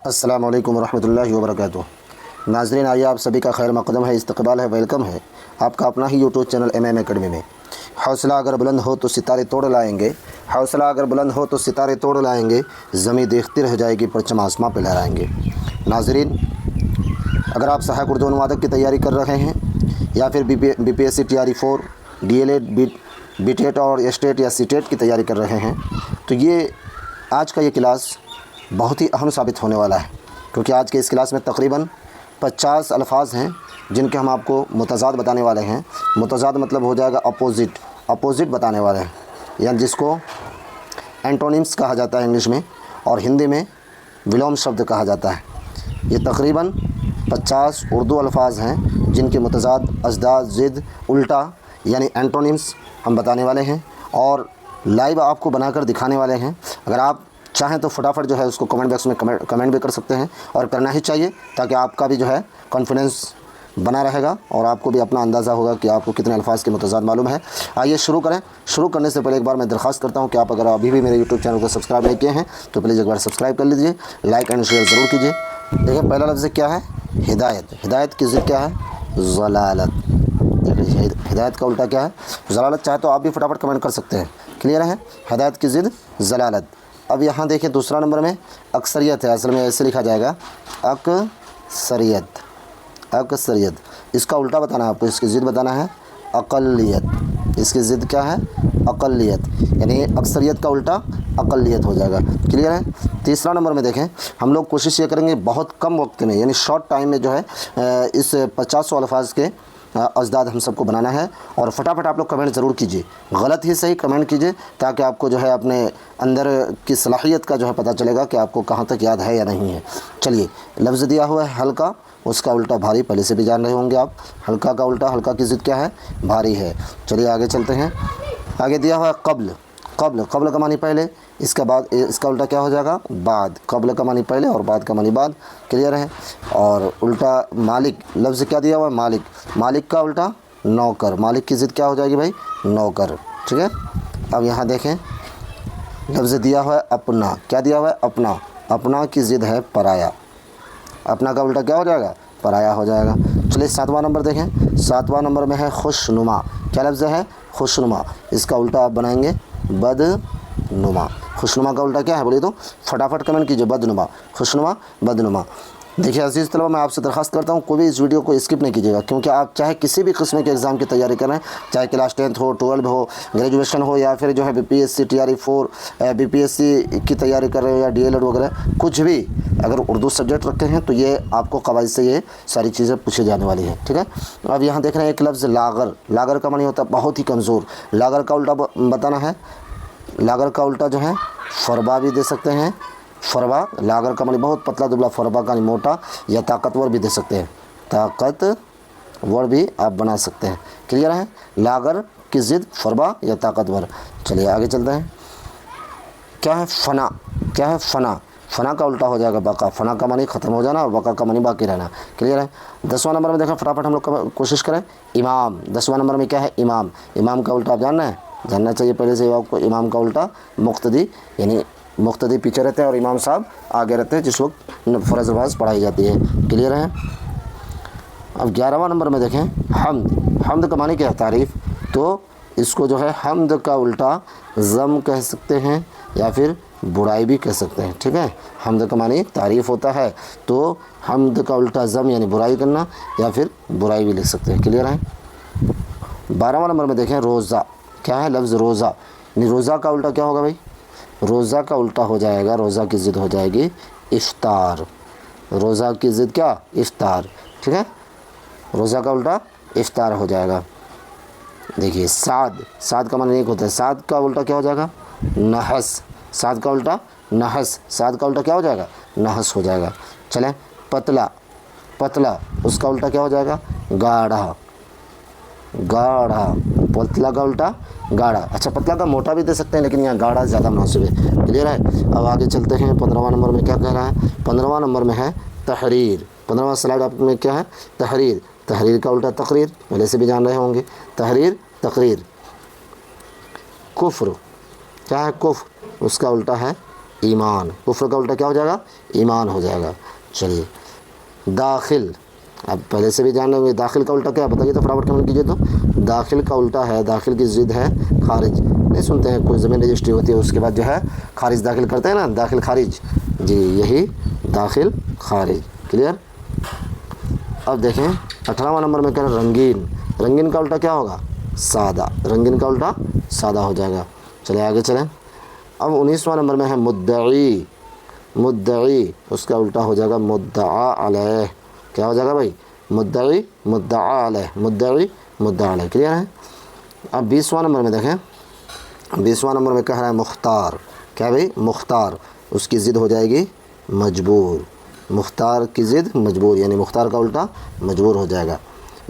अस्सलामु अलैकुम रहमतुल्लाहि व बरकातुहू। नाज़रीन, आइए आप सभी का खैर मक़दम है, इस्तक़बाल है, वेलकम है आपका अपना ही यूट्यूब चैनल MM अकेडमी में। हौसला अगर बुलंद हो तो सितारे तोड़ लाएंगे, हौसला अगर बुलंद हो तो सितारे तोड़ लाएंगे, ज़मीं देखती रह जाएगी परचम आसमां पे लहराएंगे। नाज़रीन, अगर आप सहायक उर्दू अनुवादक की तैयारी कर रहे हैं या फिर BPSC TRE 4 DLED BTET और स्टेट या CTET की तैयारी कर रहे हैं तो ये आज का ये क्लास बहुत ही अहम साबित होने वाला है, क्योंकि आज के इस क्लास में तकरीबन 50 अल्फाज हैं जिनके हम आपको मुतज़ाद बताने वाले हैं। मुतज़ाद मतलब हो जाएगा अपोज़िट बताने वाले हैं, यानी जिसको एंटोनिम्स कहा जाता है इंग्लिश में, और हिंदी में विलोम शब्द कहा जाता है। ये तकरीबन 50 उर्दू अल्फाज हैं जिनके मुतज़ाद, अज़दाद, ज़िद, उल्टा यानी एंटोनिम्स हम बताने वाले हैं और लाइव आपको बनाकर दिखाने वाले हैं। अगर आप चाहें तो फटाफट जो है उसको कमेंट बॉक्स में कमेंट भी कर सकते हैं, और करना ही चाहिए, ताकि आपका भी जो है कॉन्फिडेंस बना रहेगा और आपको भी अपना अंदाज़ा होगा कि आपको कितने अल्फाज के मुतज़ाद मालूम है। आइए शुरू करें। शुरू करने से पहले एक बार मैं दरख्वास्त करता हूं कि आप अगर अभी भी मेरे यूट्यूब चैनल को सब्सक्राइब नहीं किए हैं तो प्लीज़ एक बार सब्सक्राइब कर लीजिए, लाइक एंड शेयर ज़रूर कीजिए। देखिए, पहला लफ्ज़ क्या है? हिदायत। हिदायत की ज़िद क्या है? ज़लालत। देखिए, हिदायत का उल्टा क्या है? ज़लालत। चाहे तो आप भी फटाफट कमेंट कर सकते हैं। क्लियर है? हिदायत की ज़िद ज़लालत। अब यहाँ देखिए दूसरा नंबर में अक्सरियत है। असल में ऐसे लिखा जाएगा अक्सरियत। अक्सरियत, इसका उल्टा बताना है आपको, इसकी ज़िद बताना है अक़लियत। इसकी ज़िद क्या है? अक़लियत, यानी अक्सरियत का उल्टा अक़लियत हो जाएगा। क्लियर है? तीसरा नंबर में देखें, हम लोग कोशिश ये करेंगे बहुत कम वक्त में, यानी शॉर्ट टाइम में जो है इस 50 अल्फाज के अज़दाद हम सबको बनाना है। और फटाफट आप लोग कमेंट ज़रूर कीजिए, गलत ही सही कमेंट कीजिए, ताकि आपको जो है अपने अंदर की सलाहियत का जो है पता चलेगा कि आपको कहाँ तक याद है या नहीं है। चलिए, लफ्ज़ दिया हुआ है हल्का, उसका उल्टा भारी, पहले से भी जान रहे होंगे आप। हल्का का उल्टा, हल्का की ज़िद क्या है? भारी है। चलिए आगे चलते हैं। आगे दिया हुआ है कब्ल। कब्ल, कब्ल का मानी पहले, इसका बाद, इसका उल्टा क्या हो जाएगा? बाद। कब्ल का मानी पहले और बाद का मानी बाद। क्लियर है? और उल्टा मालिक, लफ्ज़ क्या दिया हुआ है? मालिक। मालिक का उल्टा नौकर। मालिक की ज़िद क्या हो जाएगी भाई? नौकर। ठीक है? अब यहाँ देखें, लफ्ज़ दिया हुआ है अपना। क्या दिया हुआ है? अपना। अपना की ज़िद है पराया। अपना का उल्टा क्या हो जाएगा? पराया हो जाएगा। चलिए 7वां नंबर देखें। 7वां नंबर में है खुशनुमा। क्या लफ्ज़ है? खुशनुमा। इसका उल्टा आप बनाएंगे बदनुमा। खुशनुमा का उल्टा क्या है बोलिए तो? फटाफट कमेंट कीजिए। बदनुमा। खुशनुमा, बदनुमा। देखिए अज़ीज़ तलबा, मैं आपसे दरख्वास्त करता हूँ कोई भी इस वीडियो को स्किप नहीं कीजिएगा, क्योंकि आप चाहे किसी भी किस्म के एग्ज़ाम की तैयारी कर रहे हैं, चाहे क्लास 10th हो, 12 हो, ग्रेजुएशन हो, या फिर जो है BPSC TRE 4 BPSC की तैयारी कर रहे हो, या DLED वगैरह, कुछ भी अगर उर्दू सब्जेक्ट रखे हैं तो ये आपको कवायद से ये सारी चीज़ें पूछी जाने वाली हैं। ठीक है? अब यहाँ देख रहे हैं एक लफ्ज़ लागर। लागर का मानी होता है बहुत ही कमज़ोर। लागर का उल्टा बताना है। लागर का उल्टा जो है फरबा भी दे सकते हैं। फरबा, लागर का मानी बहुत पतला दुबला, फरबा का मोटा, या ताकतवर भी दे सकते हैं। ताकतवर भी आप बना सकते हैं। क्लियर है? लागर की ज़िद फरबा या ताकतवर। चलिए आगे चलते हैं। क्या है? फना। क्या है? फना। फना का उल्टा हो जाएगा बका। फना का मानी ख़त्म हो जाना और बका का मानी बाकी रहना। क्लियर है? 10वां नंबर में देखें, फटाफट हम लोग कोशिश करें। इमाम। 10वां नंबर में क्या है? इमाम। इमाम का उल्टा आप जानना चाहिए पहले से आपको। इमाम का उल्टा मुक्तदी, यानी मुक्तदी पीछे रहते हैं और इमाम साहब आगे रहते हैं जिस वक्त फ़र्ज़ नमाज़ पढ़ाई जाती है। क्लियर है? अब 11वां नंबर में देखें, हम्द। हम्द का मानी क्या है? तारीफ़। तो इसको जो है हम्द का उल्टा ज़म कह सकते हैं या फिर बुराई भी कह सकते हैं। ठीक है? हम्द का मानी तारीफ़ होता है, तो हम्द का उल्टा ज़म यानी बुराई करना, या फिर बुराई भी लिख सकते हैं। क्लियर है? 12वां नंबर में देखें, रोज़ा। क्या है? लफ्ज़ रोज़ा। यानी रोज़ा का उल्टा क्या होगा भाई? रोज़ा का उल्टा हो जाएगा, रोज़ा की ज़िद हो जाएगी इफ्तार। रोज़ा की ज़िद क्या? इफ्तार। ठीक है? रोज़ा का उल्टा इफ्तार हो जाएगा। देखिए साद। साद का मानी एक होता है। साद का उल्टा क्या हो जाएगा? नहस। साद का उल्टा नहस। साद का उल्टा क्या हो जाएगा? नहस हो जाएगा। चलें, पतला। पतला, उसका उल्टा क्या हो जाएगा? गाढ़ा। गाढ़ा। पतला का उल्टा गाढ़ा। अच्छा, पतला का मोटा भी दे सकते हैं, लेकिन यहाँ गाढ़ा ज़्यादा मुनासिब है। क्लियर है? अब आगे चलते हैं। 15वां नंबर में क्या कह रहा है? 15वां नंबर में है तहरीर। 15वां स्लाइड आप में क्या है? तहरीर। तहरीर का उल्टा तकरीर, पहले से भी जान रहे होंगे। तहरीर, तकरीर। कुफ्र। क्या है? कुफ्र, उसका उल्टा है ईमान। कुफ्र का उल्टा क्या हो जाएगा? ईमान हो जाएगा। चलिए दाखिल, अब पहले से भी जान लेंगे दाखिल का उल्टा क्या है बताइए तो फटाफट कमेंट कीजिए। तो दाखिल का उल्टा है, दाखिल की ज़िद है खारिज। नहीं सुनते हैं कोई ज़मीन रजिस्ट्री होती है उसके बाद जो है खारिज दाखिल करते हैं ना, दाखिल खारिज, जी यही दाखिल खारिज। क्लियर। अब देखें 18वां नंबर में कह रहे हैं रंगीन। रंगीन का उल्टा क्या होगा? सादा। रंगीन का उल्टा सादा हो जाएगा। चलिए आगे चलें। अब 19वां नंबर में है मुद्दई। मुद्दई उसका उल्टा हो जाएगा मुद्दआ अलैह। क्या हो जाएगा भाई? मुद्दई मुद्दआ अलैह, मुद्दई मुद्दआ अलैह। क्लियर है। अब 20वां नंबर में देखें, 20वां नंबर में कह रहा है मुख्तार। क्या भाई? मुख्तार, उसकी ज़िद हो जाएगी मजबूर। मुख्तार की ज़िद मजबूर, यानी मुख्तार का उल्टा मजबूर हो जाएगा।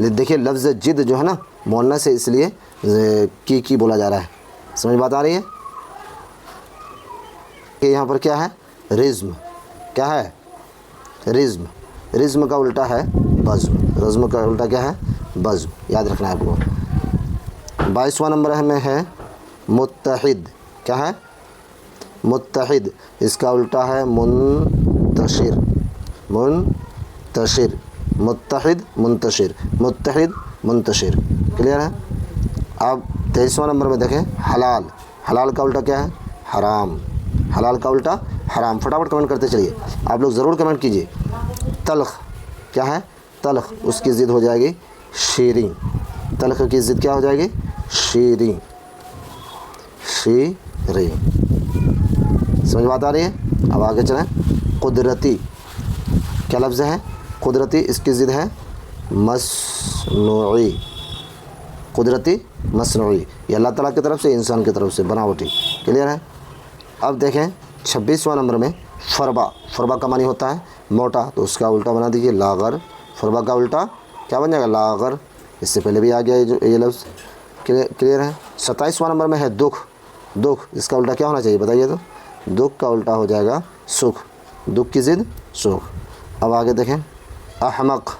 देखिए लफ्ज़ जिद जो है ना मुअन्नस से इसलिए की बोला जा रहा है। समझ बात आ रही है कि यहाँ पर क्या है? रिज़्म। क्या है? रिज़्म। रिज़्म का उल्टा है बज़्म। रिज़्म का उल्टा क्या है? बज़्म। याद रखना है आपको। 22वां नंबर में है मुत्तहिद। क्या है? मुत्तहिद, इसका उल्टा है मुंतशिर। मुंतशिर, मुत्तहिद मुंतशिर, मुत्तहिद मुंतशिर। क्लियर है। अब 23वां नंबर में देखें हलाल। हलाल का उल्टा क्या है? हराम। हलाल का उल्टा हराम। फटाफट कमेंट करते चलिए, आप लोग ज़रूर कमेंट कीजिए। तल्ख। क्या है? तल्ख, उसकी ज़िद हो जाएगी शीरीं। तल्ख की ज़िद क्या हो जाएगी? शीरीं। शीरीं। समझ बात आ रही है। अब आगे चलें। कुदरती। क्या लफ्ज़ है? कुदरती, इसकी ज़िद है मसनूई। कुदरती मसनूई, ये अल्लाह ताला की तरफ से, इंसान की तरफ से बनावटी। क्लियर है। अब देखें 26वां नंबर में फ़रबा। फ़रबा का मानी होता है मोटा, तो उसका उल्टा बना दीजिए लागर। फ़रबा का उल्टा क्या बन जाएगा? लागर। इससे पहले भी आ गया ये लफ्ज़। क्लियर है। 27वां नंबर में है दुख। दुख, इसका उल्टा क्या होना चाहिए बताइए तो? दुख का उल्टा हो जाएगा सुख। दुख की ज़िद सुख। अब आगे देखें अहमक।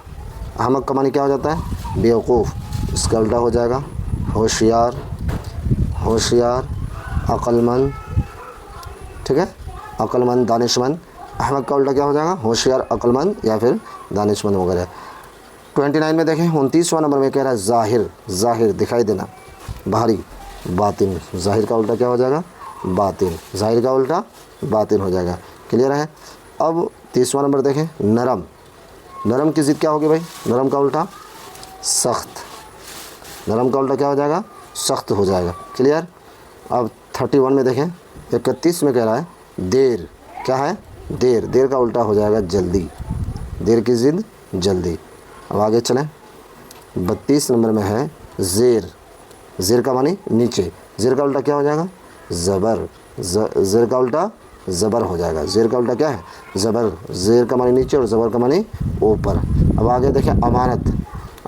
अहमक का मानी क्या हो जाता है? बेवकूफ़। इसका उल्टा हो जाएगा होशियार। होशियार, अक्लमंद। ठीक है, अक्लमंद, दानिशमंद। अहमक का उल्टा क्या हो जाएगा? होशियार, अक्लमंद या फिर दानिशमंद वगैरह। 29 में देखें 29वां नंबर में कह रहा है ज़ाहिर। ज़ाहिर दिखाई देना, बाहरी। बातिन, ज़ाहिर का उल्टा क्या हो जाएगा? बातिन। ज़ाहिर का उल्टा बातिन हो जाएगा। क्लियर है। अब 30वां नंबर देखें नरम। नरम की ज़िद क्या होगी भाई? नरम का उल्टा सख्त। नरम का उल्टा क्या हो जाएगा? सख्त हो जाएगा। क्लियर। अब 31 में देखें 31 में कह रहा है देर। क्या है? देर। देर का उल्टा हो जाएगा जल्दी। देर की ज़िद जल्दी। अब आगे चलें। 32 नंबर में है ज़ेर। ज़ेर का मानी नीचे। ज़ेर का उल्टा क्या हो जाएगा? ज़बर। ज़ेर का उल्टा ज़बर हो जाएगा। ज़ेर का उल्टा क्या है? ज़बर। ज़ेर का मानी नीचे और ज़बर का मानी ऊपर। अब आगे देखें अमानत।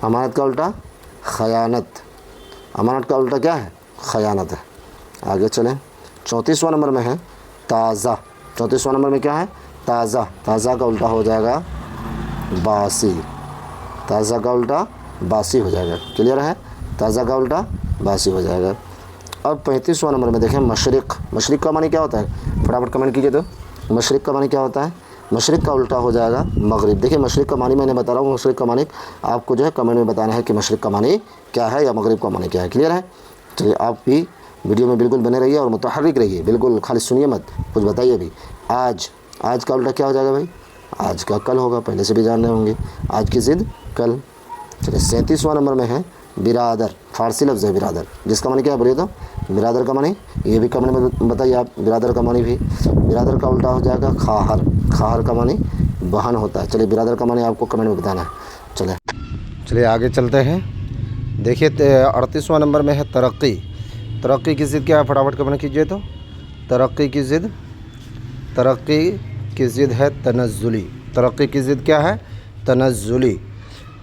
अमानत का उल्टा ख़यानत। अमानत का उल्टा क्या है? ख़यानत है। आगे चलें। 34वां नंबर में है ताज़ा। 34वां नंबर में क्या है? ताज़ा। ताज़ा का उल्टा हो जाएगा बासी। ताज़ा का उल्टा बासी हो जाएगा। क्लियर है। ताज़ा का उल्टा बासी हो जाएगा। अब 35वां नंबर में देखें मशरिक़। मशरिक़ का मानी क्या होता है? फटाफट कमेंट कीजिए तो। मशरिक़ का मानी क्या होता है? मशरिक़ का उल्टा हो जाएगा मगरिब। देखिए मशरिक़ का मानी मैंने बता रहा हूँ। मशरिक़ का मानी आपको जो है कमेंट में बताना है कि मशरिक़ का मानी क्या है या मगरिब का मानी क्या है। क्लियर है। चलिए आप भी वीडियो में बिल्कुल बने रहिए और मुतहर्रिक रहिए, बिल्कुल खाली सुनिए मत, कुछ बताइए भी। आज। आज का उल्टा क्या हो जाएगा भाई? आज का कल होगा, पहले से भी जान रहे होंगे। आज की ज़िद कल। चलिए 37वां नंबर में है बिरादर। फ़ारसी लफ्ज़ है बिरादर, जिसका मानी क्या है बोलिए तो? बिरादर का मानी ये भी कमेंट में बताइए आप। बिरादर का मानी भी, बिरादर का उल्टा हो जाएगा खाहर। खाहर का मानी बहन होता है। चलिए बिरादर का मानी आपको कमेंट में बताना है। चलिए आगे चलते हैं। देखिए 38वां नंबर में है तरक्की। तरक्की की ज़िद क्या है? फटाफट कमेंट कीजिए तो। तरक्की की ज़िद, तरक्की की ज़िद है तनज़्ज़ुली। तरक्की की ज़िद क्या है? तनज़्ज़ुली।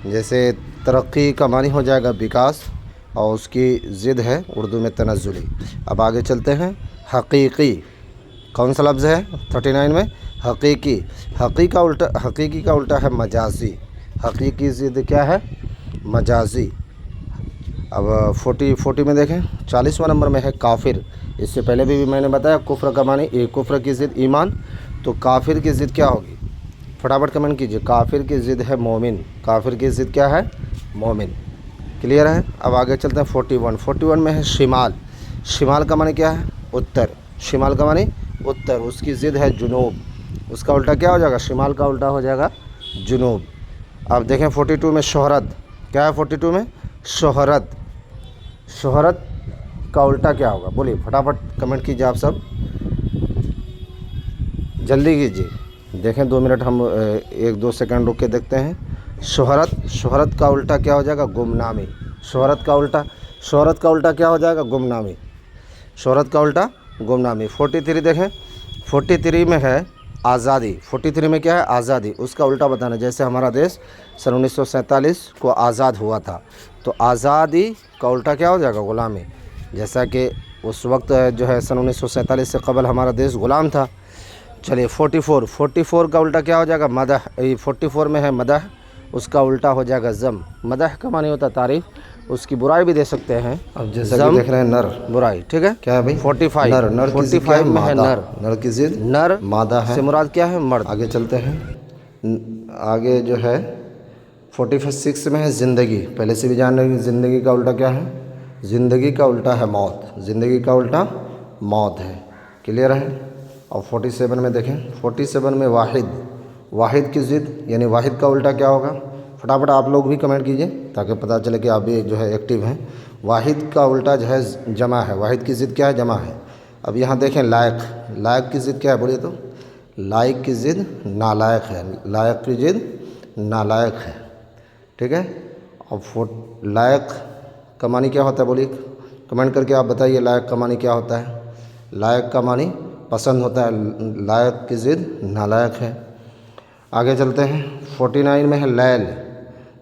जैसे तरक्की का मानी हो जाएगा विकास और उसकी ज़िद है उर्दू में तनज़्ज़ुली। अब आगे चलते हैं हकीकी। कौन सा लफ्ज़ है 39 में? हकीकी। हकीकी का उल्टा है मजाजी। हकीकी ज़िद क्या है? मजाजी। अब 40 में देखें 40वां नंबर में है काफिर। इससे पहले भी मैंने बताया कुफ्र का मानी कुफ्र की ज़िद ईमान, तो काफिर की ज़िद क्या होगी? फटाफट कमेंट कीजिए। काफिर की ज़िद है मोमिन, काफिर की ज़िद क्या है? मोमिन। क्लियर है? अब आगे चलते हैं 41 में है शिमाल। शिमाल का मानी क्या है? उत्तर। शिमाल का मानी उत्तर, उसकी ज़िद है जुनूब, उसका उल्टा क्या हो जाएगा? शिमाल का उल्टा हो जाएगा जुनूब। अब देखें 42 में शोहरत। क्या है 42 में? शोहरत। शोहरत का उल्टा क्या होगा? बोलिए फटाफट कमेंट कीजिए आप सब, जल्दी कीजिए। देखें 2 मिनट हम 1-2 सेकंड रुक के देखते हैं। शोहरत, शोहरत का उल्टा क्या हो जाएगा? गुमनामी। शोहरत का उल्टा, शोहरत का उल्टा क्या हो जाएगा? गुमनामी। शोहरत का उल्टा गुमनामी। 43 देखें, 43 में है आज़ादी। 43 में क्या है? आज़ादी। उसका उल्टा बताना। जैसे हमारा देश सन 1947 को आज़ाद हुआ था, तो आज़ादी का उल्टा क्या हो जाएगा? ग़ुलामी। जैसा कि उस वक्त जो है सन 1947 से कबल हमारा देश ग़ुलाम था। चलिए 44 का उल्टा क्या हो जाएगा? मदह। 44 में है मदह, उसका उल्टा हो जाएगा ज़म। मदह का मानी होता है तारीफ़, उसकी बुराई भी दे सकते हैं। अब जैसा कि देख रहे हैं नर, बुराई। ठीक है, क्या है भाई? 45 नर, नर की ज़िद 45 में है नर। नर की ज़िद नर मादा है, से मुराद क्या है? मर्द। आगे चलते हैं। आगे जो है 46 में है ज़िंदगी। पहले से भी जान रहे हैं कि ज़िंदगी का उल्टा क्या है? ज़िंदगी का उल्टा है मौत। ज़िंदगी का उल्टा मौत है। क्लियर है? और 47 में देखें, 47 में वाहिद। वाहिद की ज़िद यानी वाहिद का उल्टा क्या होगा? फटाफट आप लोग भी कमेंट कीजिए ताकि पता चले कि आप भी जो है एक्टिव हैं। वाहिद का उल्टा जो है जमा है। वाहिद की ज़िद क्या है? जमा है। अब यहाँ देखें लायक। लायक की ज़िद क्या है? बोलिए तो। लायक की ज़िद नालायक है। लायक की ज़िद नालायक है। ठीक है। अब लायक का मानी क्या होता है? बोलिए, कमेंट करके आप बताइए लायक का मानी क्या होता है? लायक का मानी पसंद होता है। लायक की ज़िद नालायक है। आगे चलते हैं 49 में है लैल।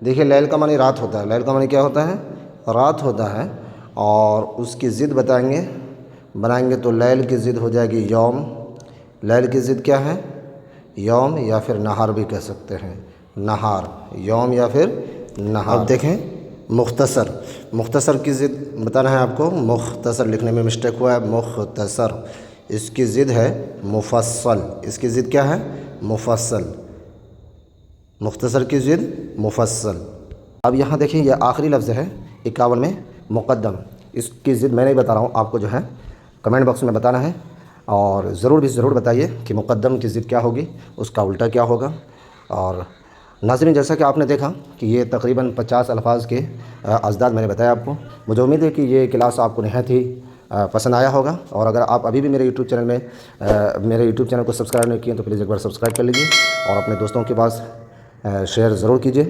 देखिए लैल का मानी रात होता है। लैल का मानी क्या होता है? रात होता है। और उसकी ज़िद बनाएंगे तो लैल की ज़िद हो जाएगी यौम। लैल की ज़िद क्या है? यौम, या फिर नहार भी कह सकते हैं। नहार, यौम या फिर नहार। अब देखें मुख्तसर। मुख्तसर की ज़िद बताना है आपको। मुख्तसर लिखने में मिस्टेक हुआ है, मुख्तसर। इसकी ज़िद है मुफस्सल। इसकी ज़िद क्या है? मुफस्सल। मुख्तसर की ज़िद मुफस्सल। अब यहाँ देखिए ये आखिरी लफ्ज़ है 51 में मुक़द्दम। इसकी ज़िद मैं नहीं बता रहा हूँ, आपको जो है कमेंट बॉक्स में बताना है। और ज़रूर बताइए कि मुक़द्दम की ज़िद क्या होगी, उसका उल्टा क्या होगा। और नाज़रीन, जैसा कि आपने देखा कि ये तकरीबन 50 अल्फाज के अज़दाद मैंने बताया आपको। मुझे उम्मीद है कि ये क्लास आपको निहायत ही पसंद आया होगा। और अगर आप अभी भी मेरे यूट्यूब चैनल को सब्सक्राइब नहीं किए तो प्लीज़ एक बार सब्सक्राइब कर लीजिए और अपने दोस्तों के पास शेयर ज़रूर कीजिए।